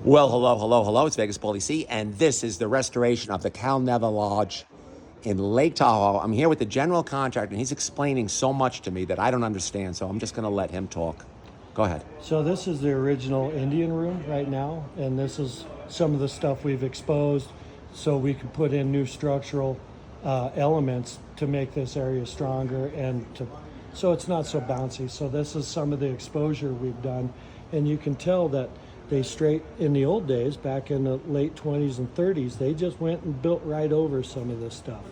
Well, hello, hello, hello. It's Vegas Paulie C, and this is the restoration of the Cal Neva Lodge in Lake Tahoe. I'm here with the general contractor, and he's explaining so much to me that I don't understand, so I'm just going to let him talk. Go ahead. So this is the original Indian room right now, and this is some of the stuff we've exposed so we can put in new structural elements to make this area stronger and so it's not so bouncy. So this is some of the exposure we've done, and you can tell that in the old days, back in the late 20s and 30s, they just went and built right over some of this stuff.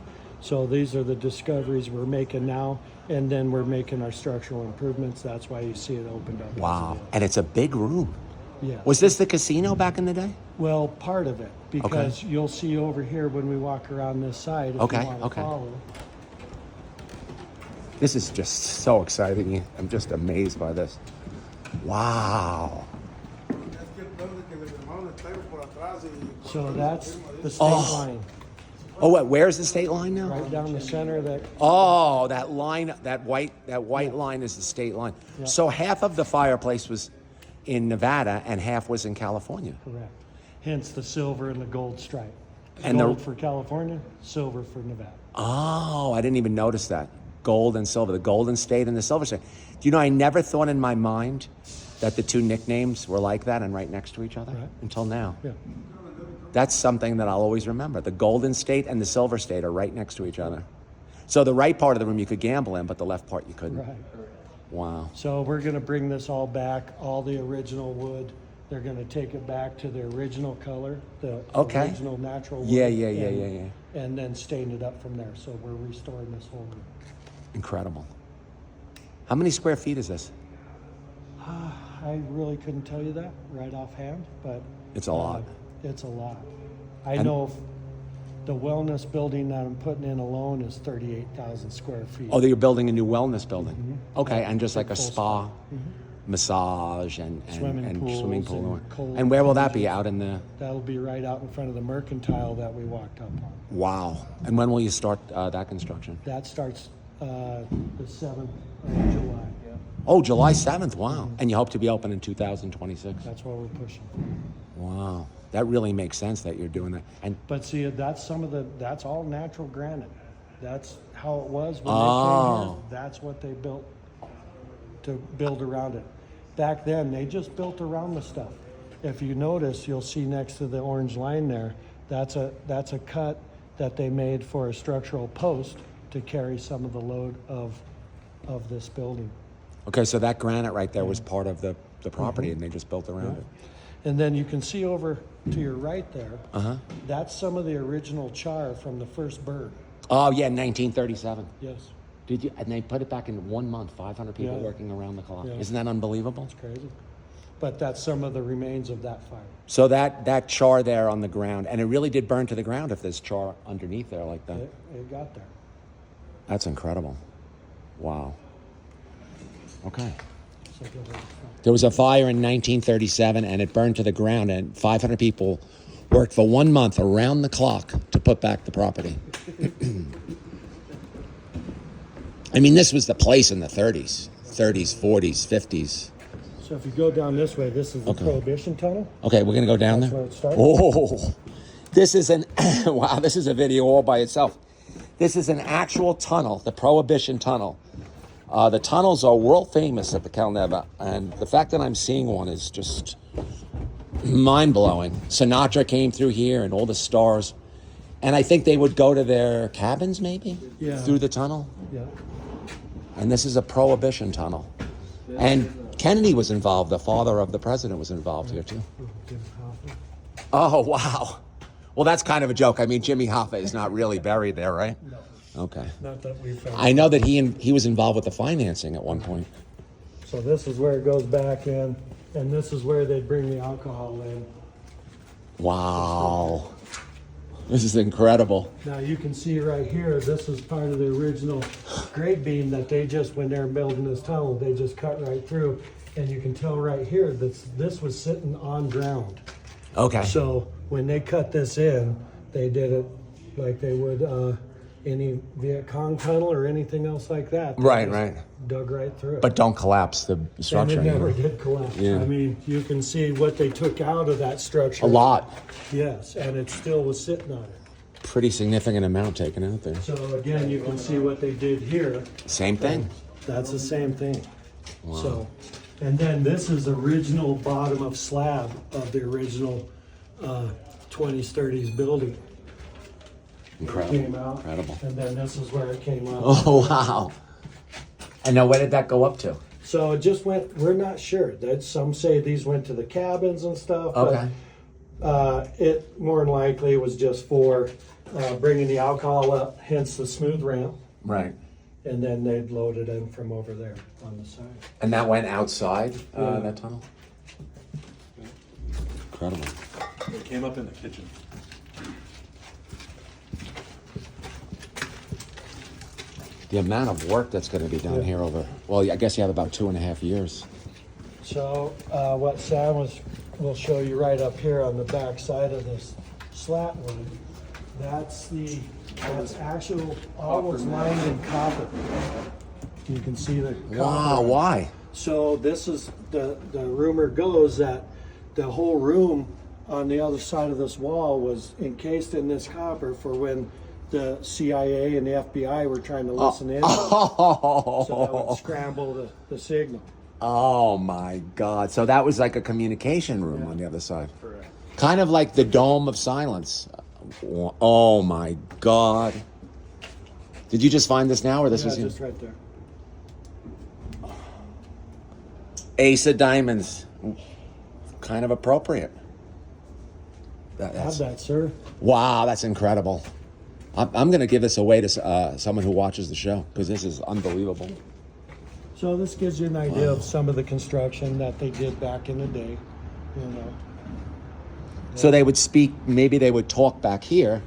So these are the discoveries we're making now, and then we're making our structural improvements. That's why you see it opened up. Wow. And it's a big room. Yeah. Was this the casino back in the day? Well, part of it, because you'll see over here when we walk around this side, if you want to follow. This is just so exciting. I'm just amazed by this. Wow. So that's the state line. Oh, what? Where's the state line now? Right down the center of that. Oh, that line, that white line is the state line. Yeah. So half of the fireplace was in Nevada and half was in California. Correct. Hence the silver and the gold stripe. And gold for California, silver for Nevada. Oh, I didn't even notice that. Gold and silver, the Golden State and the Silver State. Do you know, I never thought in my mind that the two nicknames were like that and right next to each other until now. Yeah. That's something that I'll always remember. The Golden State and the Silver State are right next to each other. So the right part of the room you could gamble in, but the left part you couldn't. Right. Wow. So we're going to bring this all back, all the original wood. They're going to take it back to the original color, the original natural wood. Yeah. And then stain it up from there. So we're restoring this whole room. Incredible. How many square feet is this? I really couldn't tell you that right offhand, but It's a lot. It's a lot. I know the wellness building that I'm putting in alone is 38,000 square feet. Oh, you're building a new wellness building. Mm-hmm. Okay, and just like a Full spa, Mm-hmm. massage, and swimming pool. and cold And where will that be? Out in the... That'll be right out in front of the mercantile that we walked up on. Wow. And when will you start that construction? That starts the 7th of July. Oh, July 7th. Wow. And you hope to be open in 2026? That's what we're pushing. Wow. That really makes sense that you're doing that. But see, that's all natural granite. That's how it was when they came here. That's what they built to build around it. Back then, they just built around the stuff. If you notice, you'll see next to the orange line there, that's a cut that they made for a structural post to carry some of the load of this building. Okay, so that granite right there was part of the property, and they just built around it. And then you can see over to your right there, that's some of the original char from the first bird. Oh, yeah, 1937. Yes. Did you? And they put it back in 1 month, 500 people working around the clock. Yeah. Isn't that unbelievable? It's crazy. But that's some of the remains of that fire. So that char there on the ground, and it really did burn to the ground if there's char underneath there like that. It got there. That's incredible. Wow. Okay. So go ahead. There was a fire in 1937, and it burned to the ground, and 500 people worked for 1 month around the clock to put back the property. I mean, this was the place in the 30s, 40s, 50s. So if you go down this way, this is the Prohibition Tunnel. Okay, we're going to go down That's there? where it started. Oh, this is wow, this is a video all by itself. This is an actual tunnel, the Prohibition Tunnel. The tunnels are world famous at the Cal Neva, and the fact that I'm seeing one is just mind-blowing. Sinatra came through here and all the stars, and I think they would go to their cabins maybe through the tunnel. Yeah. And this is a Prohibition Tunnel. And Kennedy was involved, the father of the president was involved here too. Oh, wow. Well, that's kind of a joke. I mean, Jimmy Hoffa is not really buried there, right? No. Okay. Not that we found. I know that he was involved with the financing at one point. So this is where it goes back in, and this is where they bring the alcohol in. Wow. This is incredible. Now you can see right here, this is part of the original grade beam that they just, when they're building this tunnel, they just cut right through. And you can tell right here that this was sitting on ground. Okay. So when they cut this in, they did it like they would any Viet Cong tunnel or anything else like that. They Right, just right. Dug right through it. But don't collapse the structure. And it never anymore. did collapse. Yeah. I mean, you can see what they took out of that structure. A lot. Yes, and it still was sitting on it. Pretty significant amount taken out there. So again, you can see what they did here. Same thing. That's the same thing. Wow. So, and then this is the original bottom of slab of the original 20s, 30s building. Incredible. Came out, Incredible. and then this is where it came up. Oh, wow. And now where did that go up to? So it just went. We're not sure. That some say these went to the cabins and stuff. Okay. But it more than likely was just for bringing the alcohol up, hence the smooth ramp, Right. and then they'd load it in from over there on the side. And that went outside, Yeah. that tunnel? Incredible. It came up in the kitchen. The amount of work that's going to be done Yeah. here over, well, I guess you have about 2.5 years. So what Sam will show you right up here on the back side of this slat wood, that's actual almost lined in copper. You can see the copper. Wow, why? So this is the rumor goes that the whole room on the other side of this wall was encased in this copper for when the CIA and the FBI were trying to listen in. So that would Oh, scramble the signal. oh my God. So that was like a communication room Yeah. on the other side. Correct. Kind of like the Dome of Silence. Oh my God. Did you just find this now or this Yeah, was just right there. Ace of Diamonds? Kind of appropriate. Have that, sir. Wow, that's incredible. I'm going to give this away to someone who watches the show because this is unbelievable. So this gives you an idea of some of the construction that they did back in the day. You know. So they would speak, maybe they would talk back here,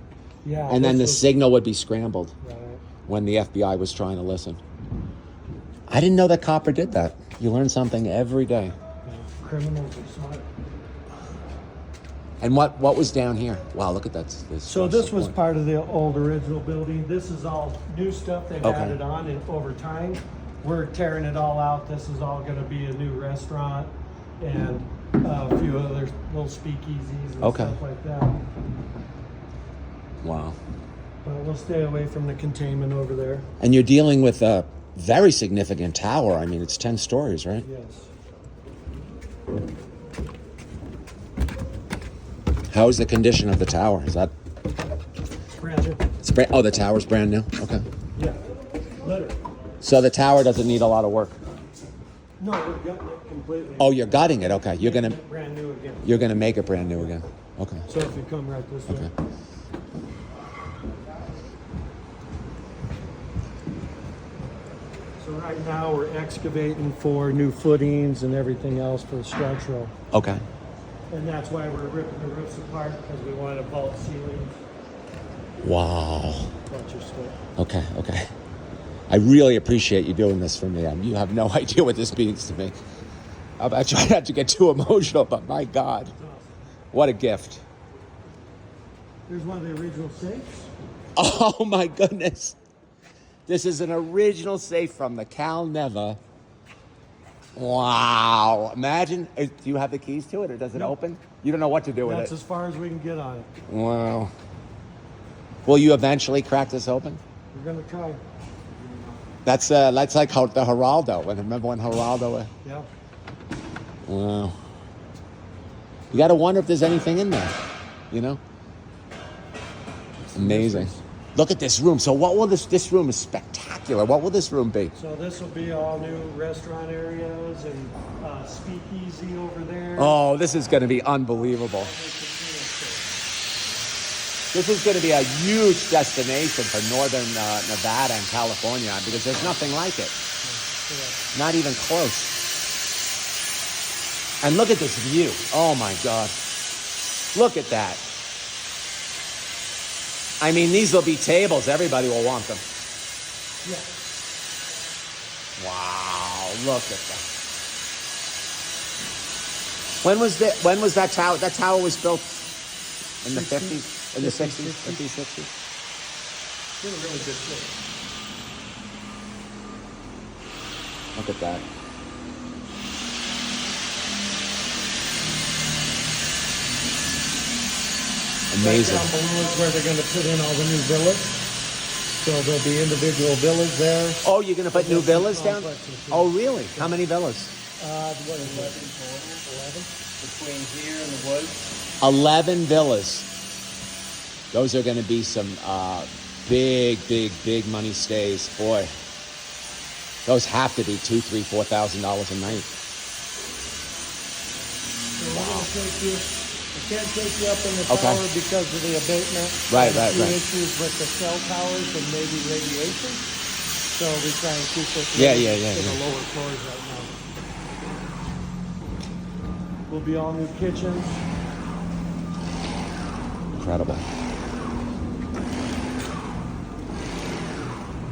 Yeah. and then the this was- signal would be scrambled Right. when the FBI was trying to listen. I didn't know that copper did that. You learn something every day. Yeah. Criminals are smart. And what was down here? Wow, look at that. So this was part of the old original building. This is all new stuff they've Okay. added on over time. We're tearing it all out. This is all going to be a new restaurant and a few other little speakeasies and Okay. stuff like that. Wow. But we'll stay away from the containment over there. And you're dealing with a very significant tower. I mean, it's 10 stories, right? Yes. How's the condition of the tower? Is that Brand new. it's the tower's brand new? Okay. Yeah. Literally. So the tower doesn't need a lot of work. No, we're gutting it completely. Oh, you're gutting it. Okay. You're going to Brand new again. make it brand new again. Okay. So if you come right this way. Okay. So right now we're excavating for new footings and everything else for the structural. Okay. And that's why we're ripping the roofs apart, because we want to vault ceilings, Wow. bunch of stuff. Okay. Okay. I really appreciate you doing this for me. You have no idea what this means to me. I try not to get too emotional, but my God, what a gift. Here's one of the original safes. Oh my goodness. This is an original safe from the Cal Neva. Wow. Imagine, do you have the keys to it or does it No. open? You don't know what to do with That's it. as far as we can get on it. Wow. Will you eventually crack this open? We're going to try. That's like how the Geraldo. Remember when Geraldo? Yeah. Wow. You got to wonder if there's anything in there. You know? Amazing. Look at this room. So what will this room is spectacular. What will this room be? So this will be all new restaurant areas and speakeasy over there. Oh, this is going to be unbelievable. This is going to be a huge destination for northern Nevada and California because there's nothing like it. Not even close. And look at this view. Oh my God. Look at that. I mean, these will be tables. Everybody will want them. Yeah. Wow, look at that. When was that tower? That tower was built in the 50s, in the 60s, 50s, 60s. It's in a really good shape. Look at that. Amazing. Right down below is where they're going to put in all the new villas. So there'll be individual villas there. Oh, you're going to put new villas down? Complexes, yeah. Oh, really? How many villas? What is that? 11? Between here and the woods. 11 villas. Those are going to be some big money stays. Boy, those have to be $2,000, $3,000, $4,000 a night. So we're going to take you. I can't take you up in the tower because of the abatement. Right. Issues with the cell towers and maybe radiation. So we try and keep it in the lower floors right now. Will be all new kitchens. Incredible.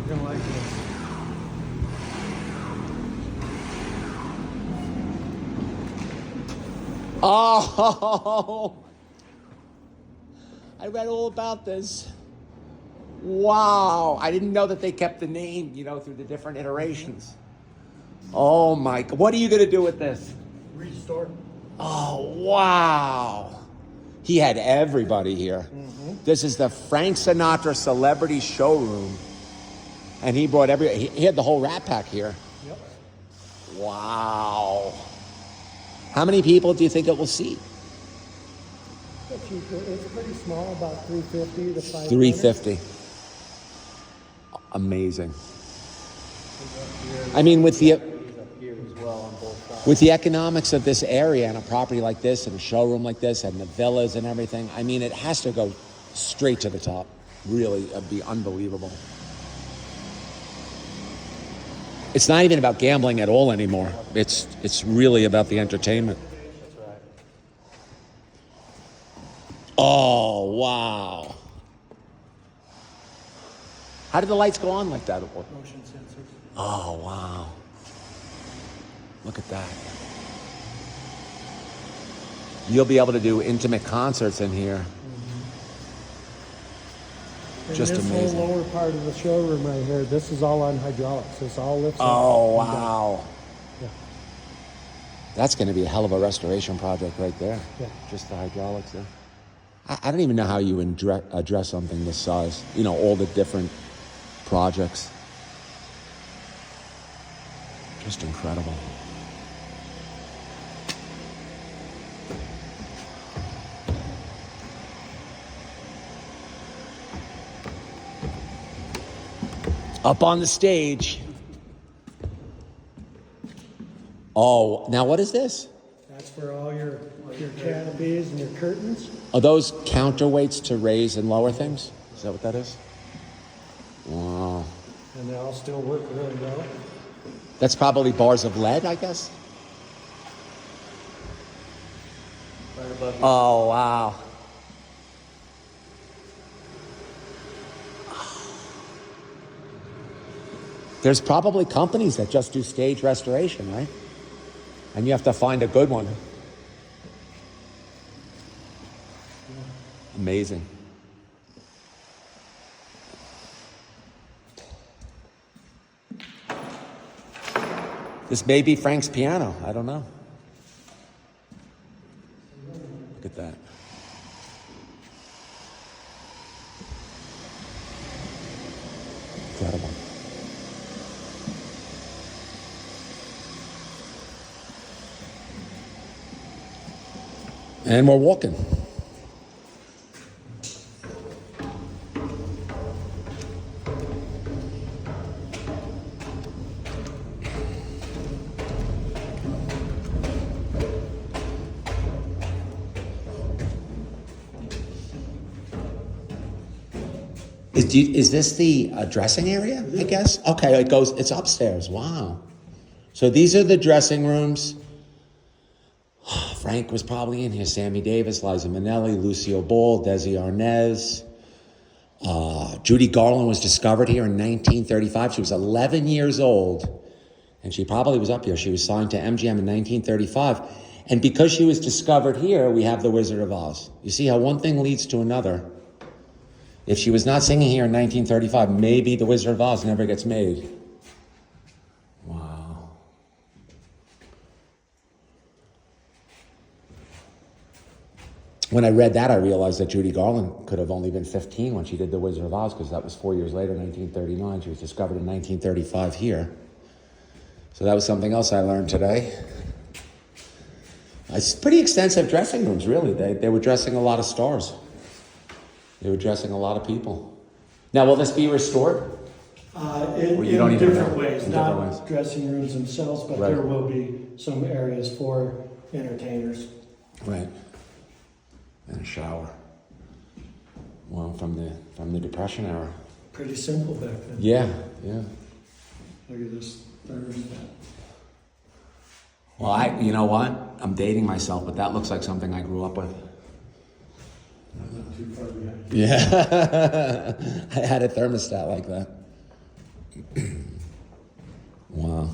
You're gonna like this. Oh, I read all about this. Wow, I didn't know that they kept the name, through the different iterations. Oh my, what are you gonna do with this? Restore. Oh, wow. He had everybody here. This is the Frank Sinatra Celebrity Showroom. And he brought he had the whole Rat Pack here. Yep. Wow. How many people do you think it will seat? It's pretty small, about 350 to 500. 350. Amazing. I mean, with the economics of this area and a property like this and a showroom like this and the villas and everything, I mean, it has to go straight to the top. Really, it'd be unbelievable. It's not even about gambling at all anymore. It's really about the entertainment. That's right. Oh, wow. How did the lights go on like that? Motion sensors. Oh, wow. Look at that. You'll be able to do intimate concerts in here. And Just this amazing. whole lower part of the showroom right here, this is all on hydraulics. This all lifts up. Oh, wow. Yeah. That's going to be a hell of a restoration project right there. Yeah. Just the hydraulics there. I don't even know how you address something this size. All the different projects. Just incredible. Up on the stage. Oh, now what is this? That's for all your canopies and your curtains. Are those counterweights to raise and lower things? Is that what that is? Wow. And they all still work really well. That's probably bars of lead, I guess. Right above you. Oh, wow. There's probably companies that just do stage restoration, right? And you have to find a good one. Amazing. This may be Frank's piano. I don't know. Look at that. Incredible. And we're walking. Is this the dressing area, I guess? Okay, it's upstairs. Wow. So these are the dressing rooms. Frank was probably in here. Sammy Davis, Liza Minnelli, Lucille Ball, Desi Arnaz. Judy Garland was discovered here in 1935. She was 11 years old, and she probably was up here. She was signed to MGM in 1935. And because she was discovered here, we have The Wizard of Oz. You see how one thing leads to another. If she was not singing here in 1935, maybe The Wizard of Oz never gets made. Wow. When I read that, I realized that Judy Garland could have only been 15 when she did The Wizard of Oz, because that was 4 years later, 1939. She was discovered in 1935 here. So that was something else I learned today. It's pretty extensive dressing rooms, really. They were dressing a lot of stars. They were dressing a lot of people. Now, will this be restored? In you don't even different know? ways, In not different ways. dressing rooms themselves, but Right. there will be some areas for entertainers. Right. And a shower. Well, from the Depression era. Pretty simple back then. Yeah, yeah. Look at this thermostat. Well, you know what? I'm dating myself, but that looks like something I grew up with. I'm not too far behind. Yeah. I had a thermostat like that. Wow.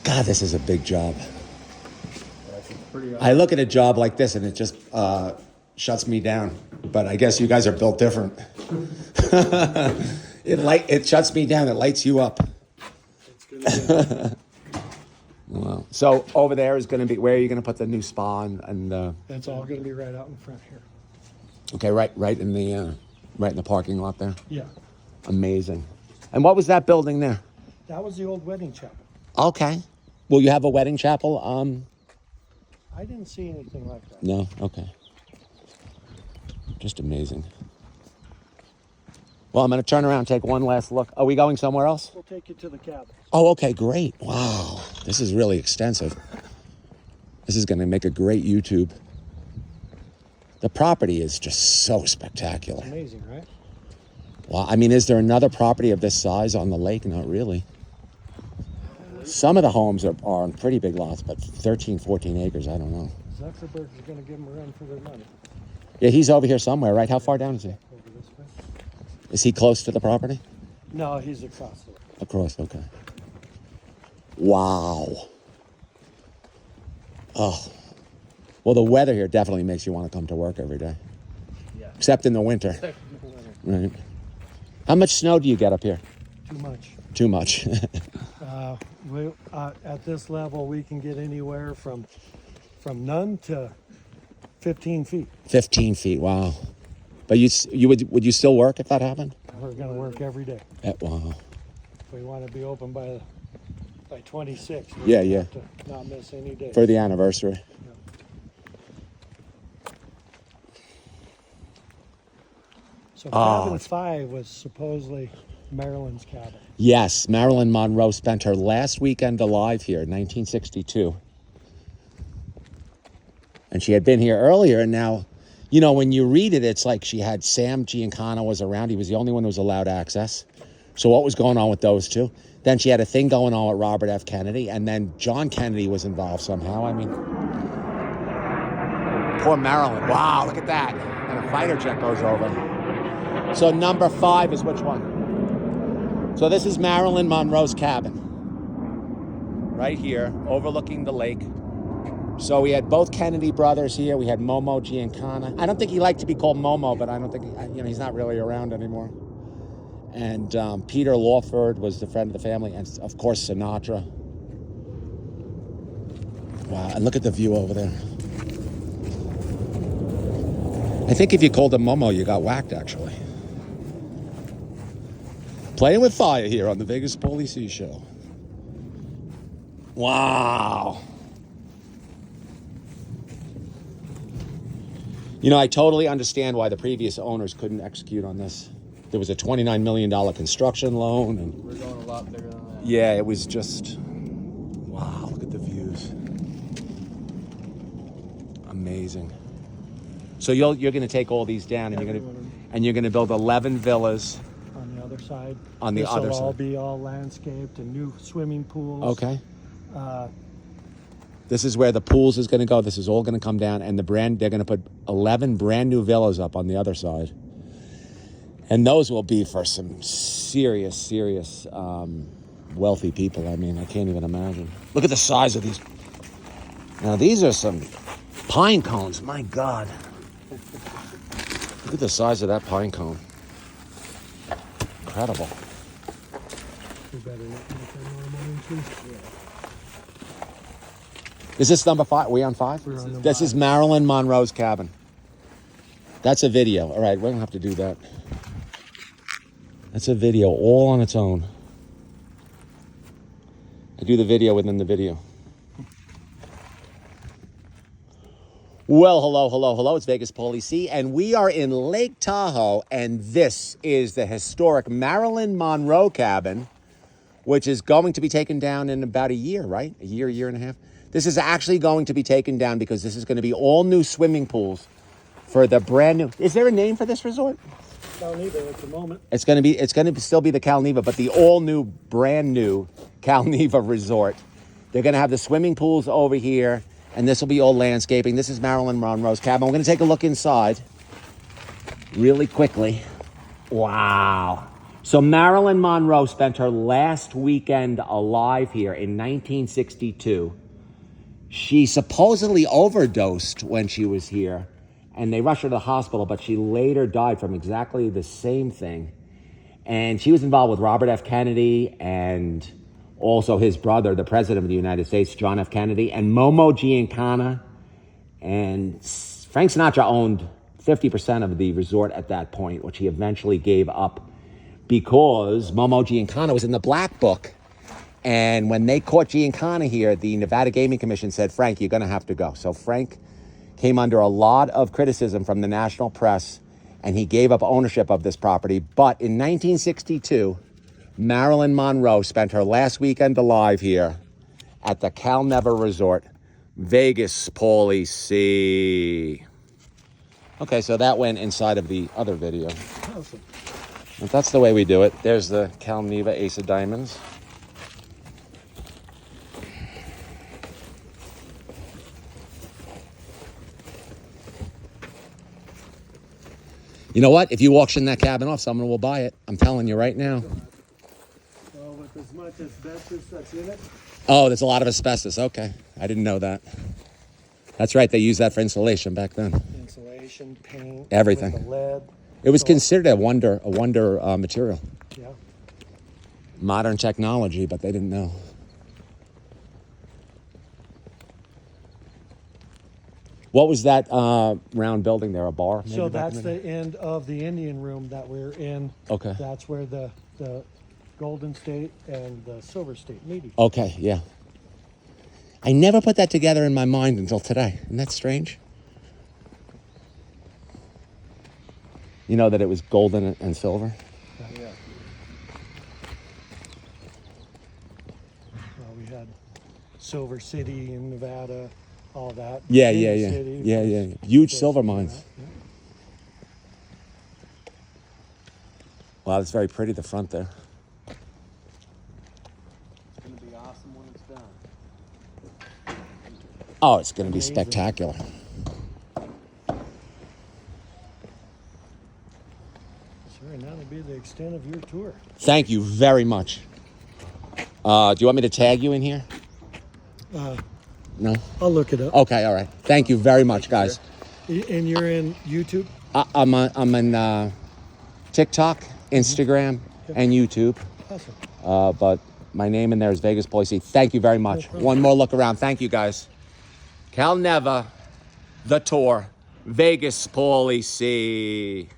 God, this is a big job. I look at a job like this and it just shuts me down. But I guess you guys are built different. It shuts me down. It lights you up. It's gonna Wow. So over there is going to be where are you going to put the new spa and that's all going to be right out in front here. okay, right in the parking lot there. Yeah, Amazing. And what was that building there? that was the old wedding chapel. Okay. Will you have a wedding chapel? I didn't see anything like that. No. Okay. Just amazing. Well, I'm going to turn around and take one last look. Are we going somewhere else? We'll take you to the cabin. Oh, okay, great. Wow. This is really extensive. This is going to make a great YouTube. The property is just so spectacular. Amazing, right? Wow. I mean, is there another property of this size on the lake? Not really. Some of the homes are on pretty big lots, but 13, 14 acres, I don't know. Zuckerberg is going to give them a run for their money. Yeah, he's over here somewhere, right? How far down is he? Over this way. Is he close to the property? No, he's across it. Across, okay. Wow. Oh. Well, the weather here definitely makes you want to come to work every day. Yeah. Except in the winter. Right. How much snow do you get up here? Too much. Too much. At this level, we can get anywhere from none to 15 feet. 15 feet, wow. But would you still work if that happened? We're going to work every day. Wow. We want to be open by 26. Yeah, We yeah. have to not miss any days. For the anniversary. So Oh, cabin 5 was supposedly Marilyn's cabin. Yes, Marilyn Monroe spent her last weekend alive here in 1962. And she had been here earlier, and now, you know, when you read it, it's like she had Sam Giancana was around. He was the only one who was allowed access. So what was going on with those two? Then she had a thing going on with Robert F. Kennedy, and then John Kennedy was involved somehow. I mean, poor Marilyn. Wow, look at that. And a fighter jet goes over. So number 5 is which one? So this is Marilyn Monroe's cabin. Right here, overlooking the lake. So we had both Kennedy brothers here. We had Momo Giancana. I don't think he liked to be called Momo, but I don't think, he's not really around anymore. And Peter Lawford was the friend of the family. And of course, Sinatra. Wow, and look at the view over there. I think if you called him Momo, you got whacked, actually. Playing with fire here on the Vegas Pauly C Show. Wow. You know, I totally understand why the previous owners couldn't execute on this. There was a $29 million construction loan. And We're going a lot bigger than that. yeah, it was just, wow, look at the views. Amazing. So you're going to take all these down and you're going to build 11 villas On the other side. On the other This will all side. be all landscaped and new swimming pools. Okay. This is where the pools is going to go. This is all going to come down, and they're going to put 11 brand new villas up on the other side. And those will be for some serious, wealthy people. I mean, I can't even imagine. Look at the size of these. Now, these are some pine cones. My God. Look at the size of that pine cone. Incredible. We better not make that normal increase. Is this number 5? Are we on 5? We're on This is Marilyn Monroe's cabin. That's a video. All right, we don't have to do that. That's a video all on its own. I do the video within the video. Well, hello. It's Vegas Paulie C, and we are in Lake Tahoe, and this is the historic Marilyn Monroe cabin, which is going to be taken down in about a year, right? A year and a half. This is actually going to be taken down because this is going to be all new swimming pools for the brand new. Is there a name for this resort? Cal Neva at the moment. It's going to still be the Cal Neva, but the all new, brand new Cal Neva resort. They're going to have the swimming pools over here, and this will be all landscaping. This is Marilyn Monroe's cabin. We're going to take a look inside really quickly. Wow. So Marilyn Monroe spent her last weekend alive here in 1962. She supposedly overdosed when she was here, and they rushed her to the hospital, but she later died from exactly the same thing. And she was involved with Robert F. Kennedy and also his brother, the President of the United States, John F. Kennedy, and Momo Giancana. And Frank Sinatra owned 50% of the resort at that point, which he eventually gave up because Momo Giancana was in the Black Book. And when they caught Giancana here, the Nevada Gaming Commission said, Frank, you're going to have to go. So Frank came under a lot of criticism from the national press, and he gave up ownership of this property. But in 1962, Marilyn Monroe spent her last weekend alive here at the Cal Neva Resort, Vegas, Paulie C. Okay, so that went inside of the other video. Awesome. But that's the way we do it. There's the Cal Neva Ace of Diamonds. You know what? If you auction that cabin off, someone will buy it. I'm telling you right now. Well, with as much asbestos that's in it. Oh, there's a lot of asbestos. Okay. I didn't know that. That's right. They used that for insulation back then. Insulation, paint, Everything. with the lead. It was considered a wonder material. Yeah. Modern technology, but they didn't know. What was that round building there? A bar? Maybe So back in that's the the end of the Indian room that we're in. Okay. That's where the Golden State and the Silver State meet. Okay, yeah. I never put that together in my mind until today. Isn't that strange? You know that it was golden and silver? Yeah. Well, we had Silver City in Nevada, all that. Yeah. City was Huge based silver on mines. that, yeah. Wow, that's very pretty, the front there. It's gonna be awesome when it's done. Oh, it's going to be Amazing. spectacular. Sure, and that'll be the extent of your tour. Thank you very much. Do you want me to tag you in here? No? I'll look it up. Okay, all right. Thank you very much, guys. And you're in YouTube? I'm on TikTok, Instagram, and YouTube. Awesome. But my name in there is Vegas Paulie C. Thank you very much. One more look around. Thank you, guys. Cal Neva, the tour, Vegas Paulie C.